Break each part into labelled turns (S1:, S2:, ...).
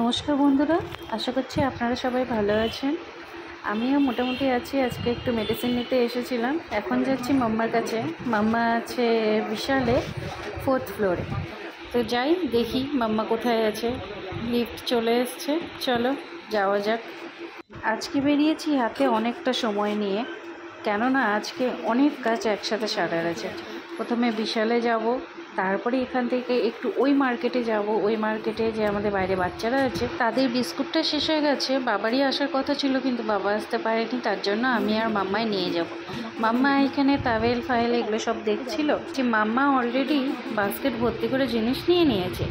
S1: নমস্কার বন্ধুরা, আশা করছি আপনারা সবাই ভালো আছেন। আমিও মোটামুটি আছি। আজকে একটু মেডিসিন নিতে এসেছিলাম। এখন যাচ্ছি মাম্মার কাছে। মাম্মা আছে বিশালে 4th ফ্লোরে। তো যাই, দেখি মাম্মা কোথায় আছে। লিফট চলে এসছে, চলো যাওয়া যাক। আজকে বেরিয়েছি হাতে অনেকটা সময় নিয়ে, কেননা আজকে অনেক কাজ একসাথে সারার আছে। প্রথমে বিশালে যাব, তারপরে এখান থেকে একটু ওই মার্কেটে যাব। ওই মার্কেটে যে আমাদের বাইরে বাচ্চারা আছে, তাদের বিস্কুটটা শেষ হয়ে গেছে। বাবারই আসার কথা ছিল, কিন্তু বাবা আসতে পারেনি, তার জন্য আমি আর মাম্মাই নিয়ে যাব। মাম্মা এখানে তাওয়েল ফাইল এগুলো সব দেখছিল। যে মাম্মা অলরেডি বাস্কেট ভর্তি করে জিনিস নিয়ে নিয়েছে,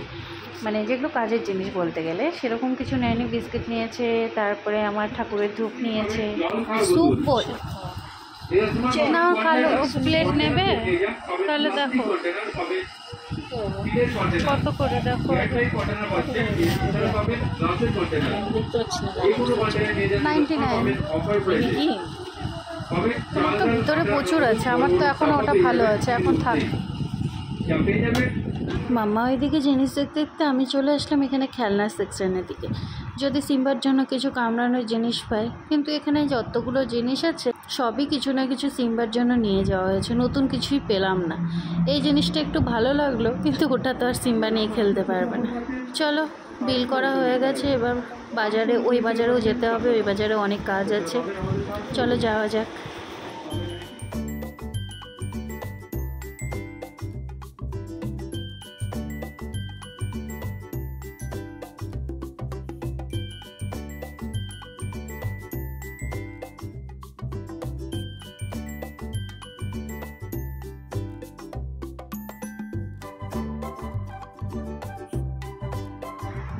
S1: মানে যেগুলো কাজের জিনিস বলতে গেলে, সেরকম কিছু নেয়নি। বিস্কিট নিয়েছে, তারপরে আমার ঠাকুরের ধূপ নিয়েছে, স্যুপ বোল না, কালো প্লেট নেবে তাহলে। দেখো কত করে, দেখো 99। তো ভিতরে প্রচুর আছে, আমার তো এখন ওটা ভালো আছে, এখন থাক। মাম্মা ওইদিকে জিনিস দেখতে দেখতে আমি চলে আসলাম এখানে খেলনার সেকশনের দিকে। যদি সিম্বার জন্য কিছু কামড়ানোর জিনিস পাই, কিন্তু এখানে যতগুলো জিনিস আছে সবই কিছু না কিছু সিম্বার জন্য নিয়ে যাওয়া হয়েছে, নতুন কিছুই পেলাম না। এই জিনিসটা একটু ভালো লাগলো, কিন্তু ওটা তো আর সিম্বা নিয়ে খেলতে পারবে না। চলো, বিল করা হয়ে গেছে, এবার বাজারে, ওই বাজারেও যেতে হবে। ওই বাজারে অনেক কাজ আছে, চলো যাওয়া যাক।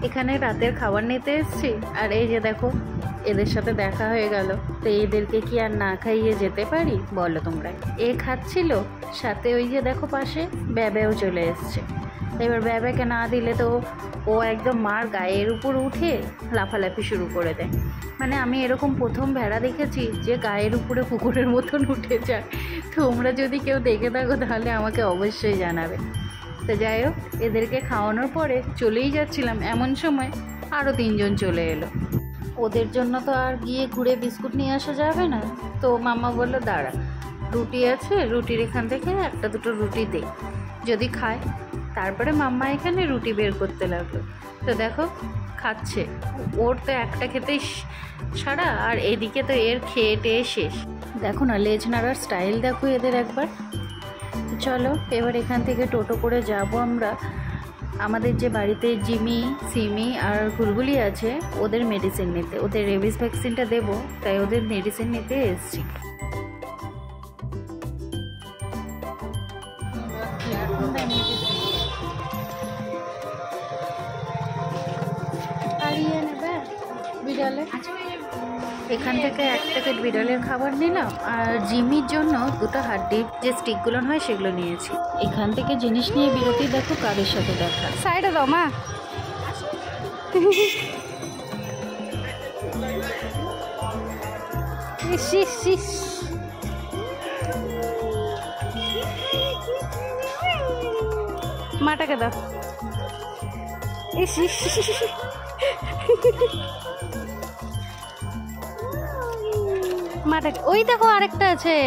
S1: এখানে রাতের খাবার নিতে এসেছি, আর এই যে দেখো, এদের সাথে দেখা হয়ে গেল। তো এদেরকে কি আর না খাইয়ে যেতে পারি বলো তোমরা? এ খাচ্ছিল, সাথে ওই যে দেখো পাশে ব্যাবেও চলে এসছে। এবার ব্যাবেকে না দিলে তো ও একদম মার গায়ের উপর উঠে লাফালাফি শুরু করে দেয়। মানে আমি এরকম প্রথম ভেড়া দেখেছি যে গায়ের উপরে কুকুরের মতন উঠে যায়। তোমরা যদি কেউ দেখে থাকো তাহলে আমাকে অবশ্যই জানাবে। তো যাই হোক, এদেরকে খাওয়ানোর পরে চলেই যাচ্ছিলাম, এমন সময় আরও 3 জন চলে এলো। ওদের জন্য তো আর গিয়ে ঘুরে বিস্কুট নিয়ে আসা যাবে না। তো মাম্মা বললো, দাঁড়া, রুটি আছে, রুটির এখান থেকে একটা দুটো রুটি দে, যদি খায়। তারপরে মাম্মা এখানে রুটি বের করতে লাগলো। তো দেখো খাচ্ছে, ওর তো একটা খেতেই সারা, আর এদিকে তো এর খেয়ে টেয়ে শেষ। দেখো না, লেজ নাড়ার স্টাইল দেখো এদের একবার। চলো এবার এখান থেকে টোটো করে যাব আমরা আমাদের যে বাড়িতে জিমি, সিমি আর গুলগুলি আছে, ওদের মেডিসিন নিতে। ওদের রেবিস ভ্যাকসিনটা দেবো, তাই ওদের মেডিসিন নিতে এসেছি। এখান থেকে 1 প্যাকেট বিড়ালের খাবার নিলাম, আর জিমির জন্য 2টা হাড্ডির যে স্টিকগুলো হয় সেগুলো নিয়েছি। এখান থেকে জিনিস নিয়ে বিরতি, দেখো কারের সাথে দেখা। সাইডে দাও মা। মাটাকে দাও। মাটাকে, ওই দেখো আরেকটা আছে।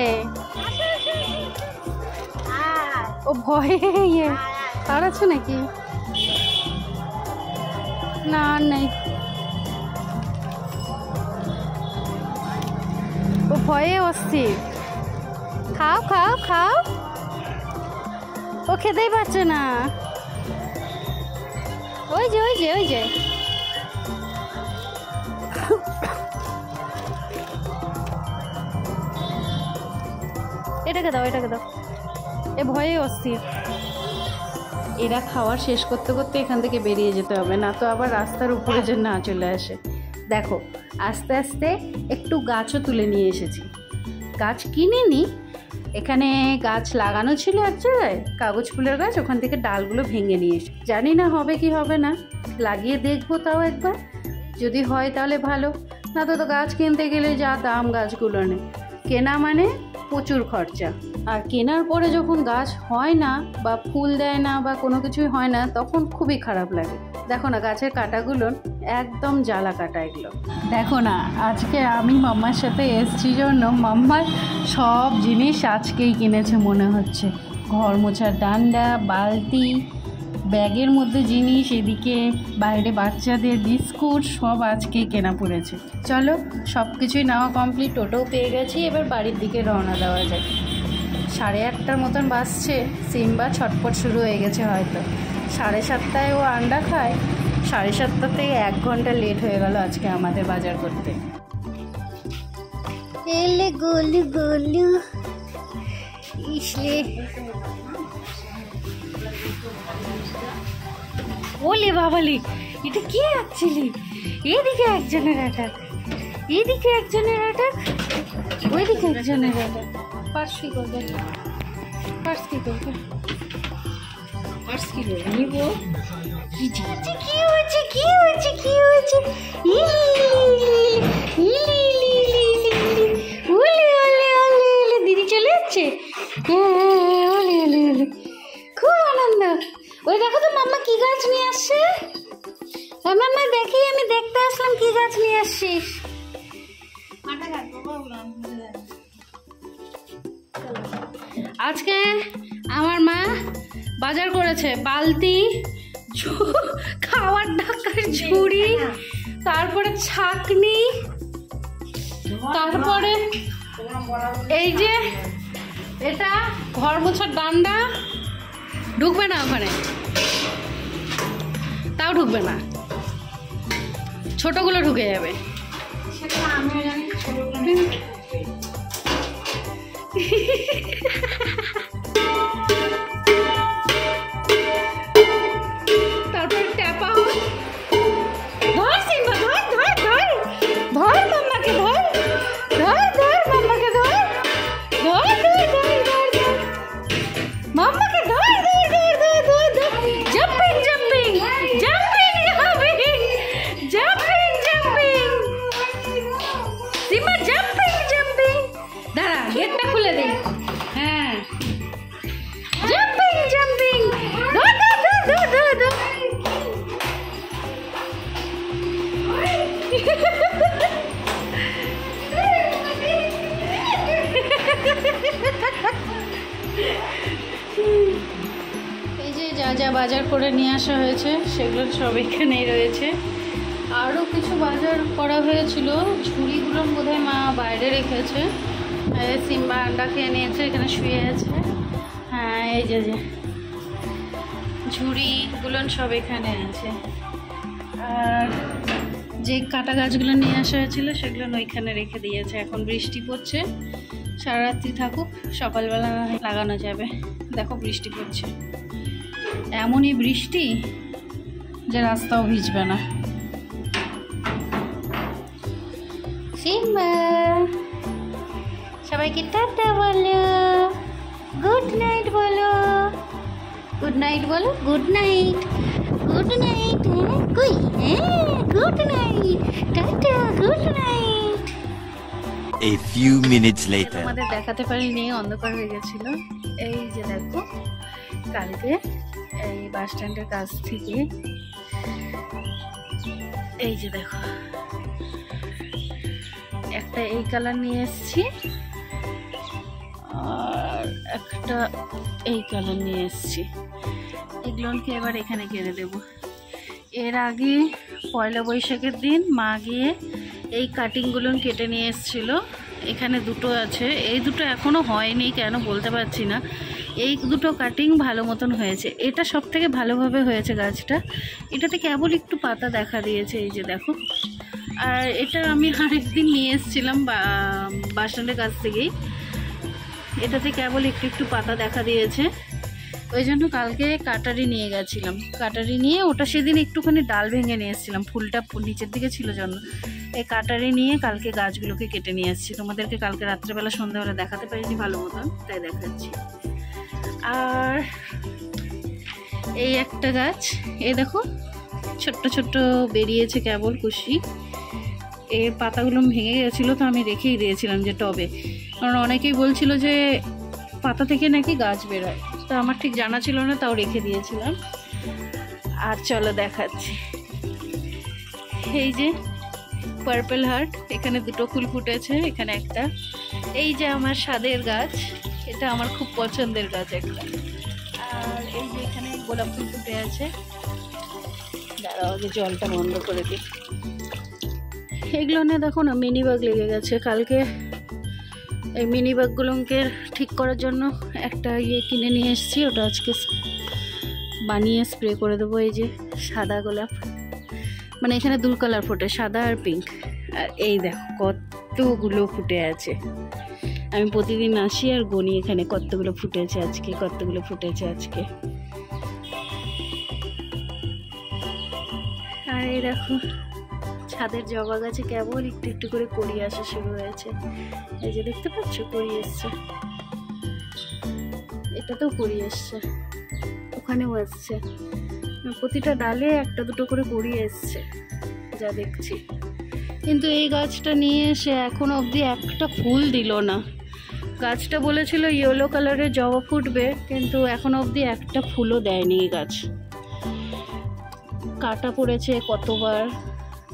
S1: ও ভয়ে আর আছে নাকি? না আর নেই, ও ভয়ে অস্থির। খাও খাও খাও, ও খেতেই পারছে না। ওই যে ওই যে ওই যে এটাকে দাও, এটাকে দাও। এ ভয়ে অস্থির। এরা খাওয়ার শেষ করতে করতে এখান থেকে বেরিয়ে যেতে হবে, না তো আবার রাস্তার উপরে যে না চলে আসে। দেখো আস্তে আস্তে একটু গাছও তুলে নিয়ে এসেছি। গাছ কিনে নি, এখানে গাছ লাগানো ছিল এক জায়গায়, কাগজ ফুলের গাছ, ওখান থেকে ডালগুলো ভেঙে নিয়ে এসে। জানি না হবে কি হবে না, লাগিয়ে দেখবো তাও একবার। যদি হয় তাহলে ভালো, না তো গাছ কিনতে গেলে যা দাম গাছগুলো নেই, কেনা মানে প্রচুর খরচা। আর কেনার পরে যখন গাছ হয় না বা ফুল দেয় না বা কোনো কিছুই হয় না, তখন খুবই খারাপ লাগে। দেখো না গাছের কাঁটাগুলো একদম জ্বালা কাটা এগুলো। দেখো না আজকে আমি মাম্মার সাথে এসছি জন্য মাম্মার সব জিনিস আজকেই কিনেছে মনে হচ্ছে। ঘর মোছার ডান্ডা, বালতি, ব্যাগের মধ্যে জিনিস, এদিকে বাইরে বাচ্চাদের বিস্কুট, সব আজকেই কেনা পড়েছে। চলো সব কিছুই নেওয়া কমপ্লিট, টোটোও পেয়ে গেছি, এবার বাড়ির দিকে রওনা দেওয়া যায়। 8:30 মতন বাজছে, সিম্বা ছটপট শুরু হয়ে গেছে হয়তো। 7:30টায় ও আন্ডা খায়, 7:30 থেকে 1 ঘন্টা লেট হয়ে গেল আজকে আমাদের বাজার করতে। এলে গোলু গোলু ইসলে, ওলে বাবালি, এটা কি আসছিলি? এদিকে একজনের অ্যাটাক, এদিকে একজনের অ্যাটাক, ওইদিকে একজনের অ্যাটাক। পার্স কি করবে? পার্স কি করবে? পার্স কি করবে? নিব। কি হয়েছে? কি হয়েছে? কি হয়েছে? কি হয়েছে? দিদি চলে যাচ্ছে। ওলে ওলে ওলে, খুব আনন্দ। ওই দেখো তো মাম্মা কি গাছ নিয়ে আসছে। মাম্মা দেখি, আমি দেখতে আসলাম কি গাছ নিয়ে আসছিস। আজকে আমার মা বাজার করেছে বালতি, খাওয়ার ঢাকার ঝুড়ি, তারপরে ছাকনি, তারপরে এই যে এটা ঘর মোছার ডান্ডা। ঢুকবে না ওখানে, তাও ঢুকবে না, ছোটগুলো ঢুকে যাবে। তারপর ট্যাপা, ধর সিম্বা, ধর ধর ধর ধর মাম্মাকে, ধর ধর ধর মাম্মাকে, ধর ধর ধর ধর ধর ধর মাম্মাকে, ধর ধর ধর ধর ধর ধর। Jumping jumping jumping jumping jumping, Simba jumping jumping. দাঁড়া গেটটা খুলে দে। হ্যাঁ জাম্পিং জাম্পিং, ধর ধর ধর ধর ধর। এই যে যা যা বাজার করে নিয়ে আসা হয়েছে সেগুলো সব এখানেই রয়েছে। আরও কিছু বাজার করা হয়েছিল, ঝুড়িগুলো বোধহয় মা বাইরে রেখেছে। সিম্বা আন্ডা খেয়ে নিয়েছে, এখানে শুয়ে আছে। হ্যাঁ এই যে যে ঝুড়িগুলো সব এখানে আছে। আর যে কাটা গাছগুলো নিয়ে আসা হয়েছিল সেগুলো ওইখানে রেখে দিয়েছে। এখন বৃষ্টি পড়ছে, সারা রাত্রি থাকুক, সকালবেলা লাগানো যাবে। দেখো বৃষ্টি পড়ছে, এমনই বৃষ্টি যে রাস্তাও ভিজবে না। সিম্বা সবাইকে টাটা বলো, গুড নাইট বলো, গুড নাইট বলো, গুড নাইট, গুড নাইট। হ্যাঁ কই, হ্যাঁ good night, tata, good night.
S2: A few minutes later.
S1: তোমাদের দেখাতে পারিনি, অন্ধকার হয়ে গেছিল। এই যে দেখো কালকে এই বাস স্ট্যান্ডের কাছ থেকে এই যে দেখো একটা এই কালার নিয়ে এসেছি, আর একটা এই কালার নিয়ে এসেছি। এগুলোকে এবার এখানে কেটে দেব। এর আগে পয়লা বৈশাখের দিন মা গিয়ে এই কাটিংগুলো কেটে নিয়ে এসেছিলো। এখানে দুটো আছে, এই দুটো এখনও হয়নি, কেন বলতে পারছি না। এই দুটো কাটিং ভালো মতন হয়েছে, এটা সব থেকে ভালোভাবে হয়েছে গাছটা। এটাতে কেবল একটু পাতা দেখা দিয়েছে, এই যে দেখো। আর এটা আমি আরেকদিন নিয়ে এসেছিলাম বাস স্ট্যান্ডের কাছ থেকেই, এটাতে কেবল একটু একটু পাতা দেখা দিয়েছে। ওই জন্য কালকে কাটারি নিয়ে গেছিলাম, কাটারি নিয়ে ওটা সেদিন একটুখানি ডাল ভেঙে নিয়ে এসেছিলাম, ফুলটা নিচের দিকে ছিল জন্য। এই কাটারি নিয়ে কালকে গাছগুলোকে কেটে নিয়ে এসেছি। তোমাদেরকে কালকে রাত্রেবেলা সন্ধ্যাবেলা দেখাতে পারিনি ভালো মতন, তাই দেখাচ্ছি। আর এই একটা গাছ, এই দেখো ছোট্ট ছোট্ট বেরিয়েছে কেবল কুশি। এর পাতাগুলো ভেঙে গেছিলো, তো আমি রেখেই দিয়েছিলাম যে টবে, কারণ অনেকেই বলছিল যে পাতা থেকে নাকি গাছ বেরোয়, তো আমার ঠিক জানা ছিল না, তাও রেখে দিয়েছিলাম। আর চলো দেখাচ্ছি, এই যে পার্পল হার্ট, এখানে দুটো ফুল ফুটেছে, এখানে একটা। এই যে আমার স্বাদের গাছ, এটা আমার খুব পছন্দের গাছ একটা। আর এই যে এখানে গোলাপ ফুল ফুটে আছে, দাঁড়াও আগে জলটা বন্ধ করে দিই। এগুলো না দেখো না মিনি বাগ লেগে গেছে। কালকে এই মিনি বাগগুলোকে ঠিক করার জন্য একটা কিনে নিয়ে এসেছি, ওটা আজকে বানিয়ে স্প্রে করে দেবো। এই যে সাদা গোলাপ, মানে এখানে দুই কালার ফোটে, সাদা আর পিঙ্ক। আর এই দেখো কতগুলো ফুটে আছে। আমি প্রতিদিন আসি আর গনি এখানে কতগুলো ফুটেছে আজকে, কতগুলো ফুটেছে আজকে। আর এই দেখো ছাদের জবা গাছে কেবল একটু একটু করে কড়ি আসা শুরু হয়েছে। এই যে দেখতে পাচ্ছ কড়ি এসছে, এটাতেও কড়ি এসছে, ওখানেও এসছে। প্রতিটা ডালে একটা দুটো করে কড়ি এসছে যা দেখছি। কিন্তু এই গাছটা নিয়ে এসে এখনো অবধি একটা ফুল দিল না। গাছটা বলেছিল ইয়েলো কালারের জবা ফুটবে, কিন্তু এখনো অবধি একটা ফুলও দেয়নি এই গাছ। কাটা পড়েছে কতবার,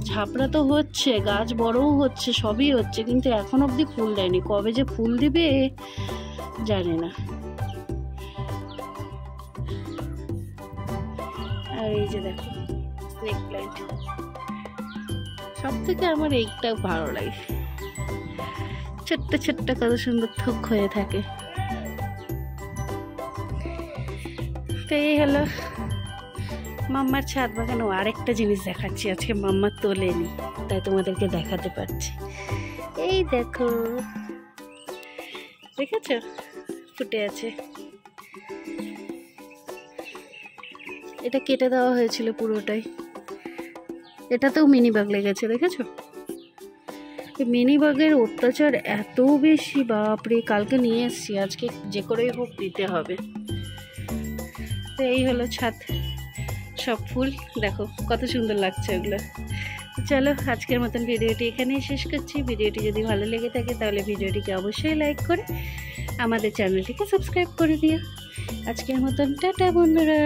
S1: ঝাপড়া তো হচ্ছে, গাছ বড়ও হচ্ছে, সবই হচ্ছে, কিন্তু এখন অবধি ফুল দেয়নি। কবে যে ফুল দিবে জানি না। আর এই যে দেখো স্নেক প্ল্যান্ট, সব থেকে আমার এইটা ভালো লাগে, ছোট্ট ছোট্ট কত সুন্দর থুক হয়ে থাকে। তো এই হলো মাম্মার ছাদ বাগানে। আরেকটা জিনিস দেখাচ্ছি, আজকে মাম্মা তোলেনি তাই তোমাদেরকে দেখাতে পারছি। এই দেখো, দেখেছ ফুটে আছে। এটা কেটে দেওয়া হয়েছিল পুরোটাই, এটাতেও মিনি বাগ লেগেছে, দেখেছো? এই মিনি বাগের অত্যাচার এত বেশি, বাপরে। কালকে নিয়ে এসছি, আজকে যে করেই হোক দিতে হবে। তো এই হলো ছাদ, সব ফুল দেখো কত সুন্দর লাগছে ওগুলো। চলো আজকের মতন ভিডিওটি এখানেই শেষ করছি। ভিডিওটি যদি ভালো লেগে থাকে তাহলে ভিডিওটিকে অবশ্যই লাইক করে আমাদের চ্যানেলটিকে সাবস্ক্রাইব করে দিও। আজকের মতন টাটা বন্ধুরা।